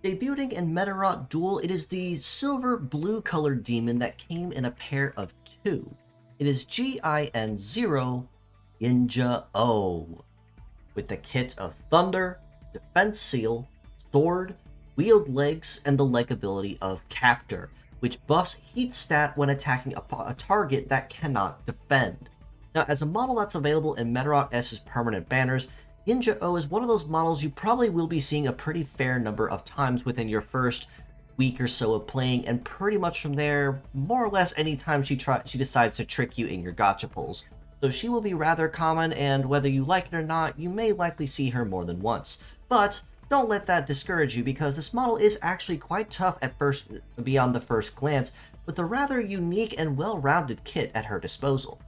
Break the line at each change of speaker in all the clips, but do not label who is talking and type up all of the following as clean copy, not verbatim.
Debuting in Medarot Dual, it is the silver-blue colored demon that came in a pair of two. It is GIN00 Yinja-Oh, with the kit of Thunder, Defense Seal, Sword, Wheeled Legs, and the leg ability of Captor, which buffs heat stat when attacking a target that cannot defend. Now, as a model that's available in Medarot S's permanent banners, Yinja-Oh is one of those models you probably will be seeing a pretty fair number of times within your first week or so of playing, and pretty much from there, more or less anytime she decides to trick you in your gacha pulls. So she will be rather common, and whether you like it or not, you may likely see her more than once. But don't let that discourage you, because this model is actually quite tough at first, beyond the first glance, with a rather unique and well-rounded kit at her disposal.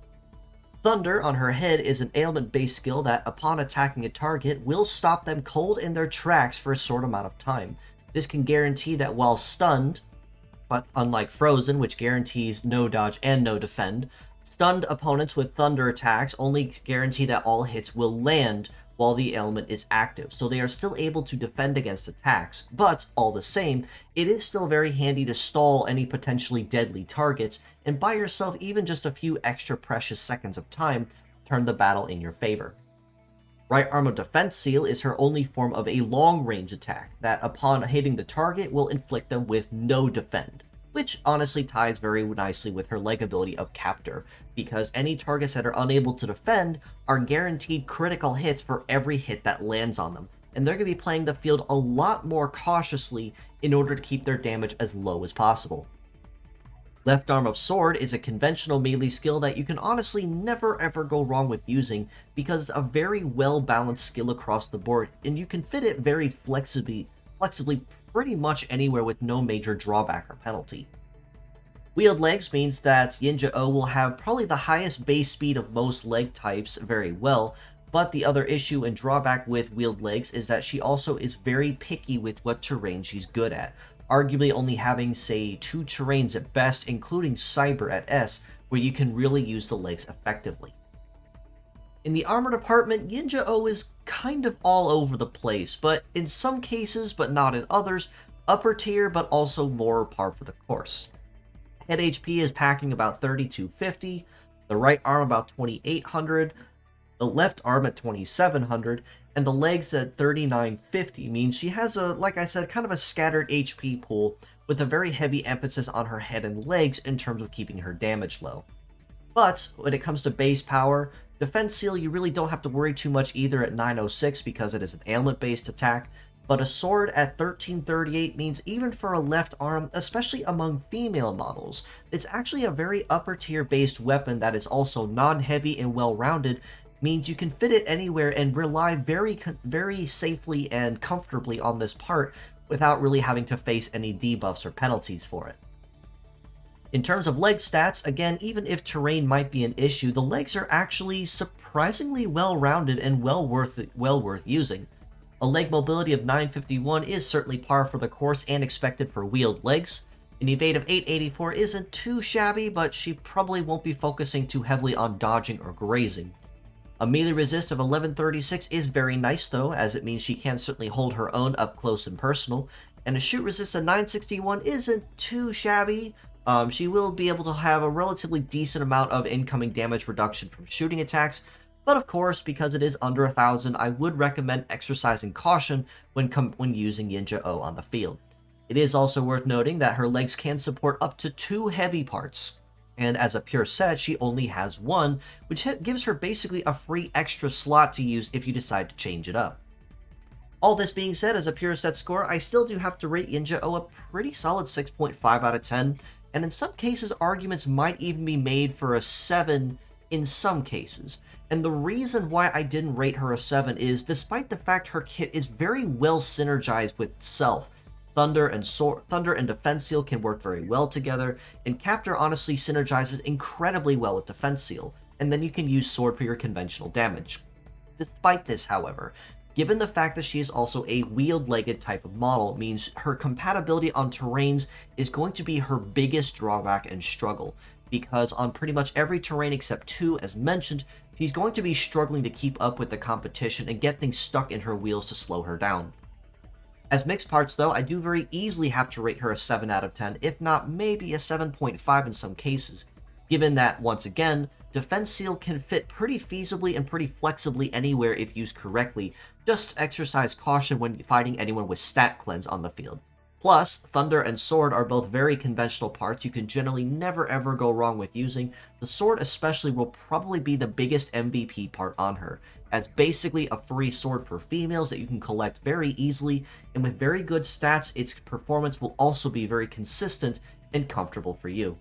Thunder on her head is an ailment-based skill that, upon attacking a target, will stop them cold in their tracks for a short amount of time. This can guarantee that while stunned, but unlike Frozen, which guarantees no dodge and no defend, stunned opponents with Thunder attacks only guarantee that all hits will land while the ailment is active, so they are still able to defend against attacks, but all the same, it is still very handy to stall any potentially deadly targets, and buy yourself even just a few extra precious seconds of time, turn the battle in your favor. Right Arm of Defense Seal is her only form of a long-range attack that, upon hitting the target, will inflict them with no defend, which honestly ties very nicely with her leg ability of Captor, because any targets that are unable to defend are guaranteed critical hits for every hit that lands on them, and they're going to be playing the field a lot more cautiously in order to keep their damage as low as possible. Left Arm of Sword is a conventional melee skill that you can honestly never ever go wrong with using, because it's a very well-balanced skill across the board, and you can fit it very flexibly pretty much anywhere with no major drawback or penalty. Wheeled Legs means that Yinja-Oh will have probably the highest base speed of most leg types very well, but the other issue and drawback with Wheeled Legs is that she also is very picky with what terrain she's good at, arguably only having, say, 2 terrains at best, including Cyber at S, where you can really use the legs effectively. In the armor department, Yinja-Oh is kind of all over the place, but in some cases, but not in others, upper tier, but also more par for the course. Head HP is packing about 3250, the right arm about 2800, the left arm at 2700, and the legs at 3950, means she has a, like I said, kind of a scattered HP pool with a very heavy emphasis on her head and legs in terms of keeping her damage low. But when it comes to base power, Defense Seal you really don't have to worry too much either at 906 because it is an ailment-based attack, but a sword at 1338 means even for a left arm, especially among female models, it's actually a very upper tier based weapon that is also non-heavy and well-rounded, means you can fit it anywhere and rely very safely and comfortably on this part without really having to face any debuffs or penalties for it. In terms of leg stats, again, even if terrain might be an issue, the legs are actually surprisingly well-rounded and well worth using. A leg mobility of 951 is certainly par for the course and expected for wheeled legs. An evade of 884 isn't too shabby, but she probably won't be focusing too heavily on dodging or grazing. A melee resist of 1136 is very nice though, as it means she can certainly hold her own up close and personal, and a shoot resist of 961 isn't too shabby. She will be able to have a relatively decent amount of incoming damage reduction from shooting attacks, but of course, because it is under 1000, I would recommend exercising caution when using Yinja-Oh on the field. It is also worth noting that her legs can support up to 2 heavy parts, and as a pure set, she only has 1, which gives her basically a free extra slot to use if you decide to change it up. All this being said, as a pure set score, I still do have to rate Yinja-Oh a pretty solid 6.5 out of 10, and in some cases, arguments might even be made for a 7 in some cases. And the reason why I didn't rate her a 7 is, despite the fact her kit is very well synergized with itself, Thunder and Defense Seal can work very well together, and Captor honestly synergizes incredibly well with Defense Seal, and then you can use Sword for your conventional damage. Despite this, however, given the fact that she is also a wheeled-legged type of model, means her compatibility on terrains is going to be her biggest drawback and struggle, because on pretty much every terrain except 2, as mentioned, she's going to be struggling to keep up with the competition and get things stuck in her wheels to slow her down. As mixed parts, though, I do very easily have to rate her a 7 out of 10, if not maybe a 7.5 in some cases, given that, once again, Defense Seal can fit pretty feasibly and pretty flexibly anywhere if used correctly. Just exercise caution when fighting anyone with Stat Cleanse on the field. Plus, Thunder and Sword are both very conventional parts you can generally never ever go wrong with using. The Sword especially will probably be the biggest MVP part on her, as basically a free sword for females that you can collect very easily, and with very good stats, its performance will also be very consistent and comfortable for you.